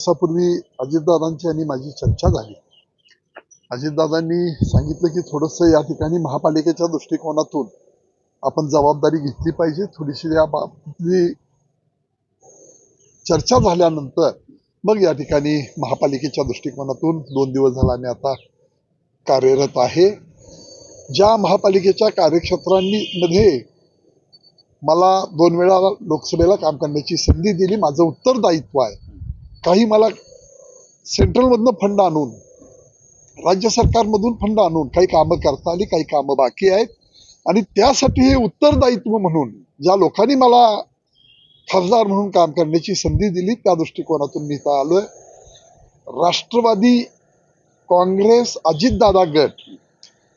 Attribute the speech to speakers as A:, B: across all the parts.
A: दिवसापूर्वी अजितदादांची आणि माझी चर्चा झाली. अजितदादांनी सांगितलं की थोडंसं या ठिकाणी महापालिकेच्या दृष्टिकोनातून आपण जबाबदारी घेतली पाहिजे. थोडीशी या बाबतीतली चर्चा झाल्यानंतर मग या ठिकाणी महापालिकेच्या दृष्टिकोनातून 2 दिवस झाला आम्ही आता कार्यरत आहे. ज्या महापालिकेच्या कार्यक्षेत्रांमध्ये मला 2 वेळा लोकसभेला काम करण्याची संधी दिली, माझं उत्तरदायित्व आहे. काही मला सेंट्रलमधनं फंड आणून, राज्य सरकारमधून फंड आणून काही कामं करता आली, काही कामं बाकी आहेत. आणि त्यासाठी हे उत्तरदायित्व म्हणून ज्या लोकांनी मला खासदार म्हणून काम करण्याची संधी दिली, त्या दृष्टिकोनातून मी इथं आलोय. राष्ट्रवादी काँग्रेस अजितदादा गट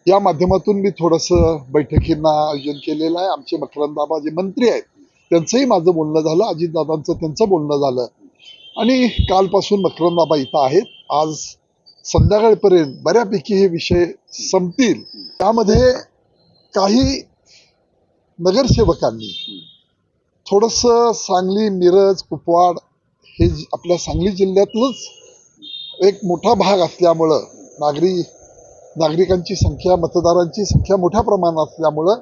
A: या माध्यमातून मी थोडंसं बैठकींना आयोजन केलेलं आहे. आमचे मकरंदाबा जे मंत्री आहेत त्यांचंही माझं बोलणं झालं, अजितदादांचं त्यांचं बोलणं झालं. आणि कालपासून मकरंदाबा इथं आहेत. आज संध्याकाळपर्यंत बऱ्यापैकी हे विषय संपतील. त्यामध्ये काही नगरसेवकांनी थोडंसं सांगली, मिरज, कुपवाड हे आपल्या सांगली जिल्ह्यातलंच एक मोठा भाग असल्यामुळं नागरिकांची संख्या, मतदारांची संख्या मोठ्या प्रमाणात असल्यामुळं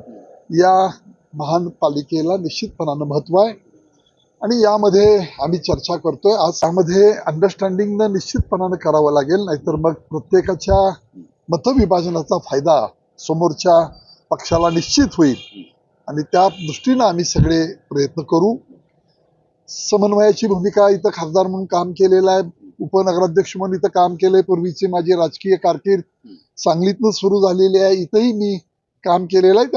A: या महानपालिकेला निश्चितपणानं महत्व आहे. आणि यामध्ये आम्ही चर्चा करतोय. आज यामध्ये अंडरस्टँडिंगनं निश्चितपणानं करावं लागेल, नाहीतर मग प्रत्येकाच्या मतविभाजनाचा फायदा समोरच्या पक्षाला निश्चित होईल. आणि त्या दृष्टीनं आम्ही सगळे प्रयत्न करू. समन्वयाची भूमिका इथं खासदार म्हणून काम केलेलं आहे, उपनगराध्यक्ष म्हणून इथं काम केलंय. पूर्वीची माझी राजकीय कारकीर्द सांगलीतनं सुरू झालेली आहे, इथंही मी काम केलेलं आहे.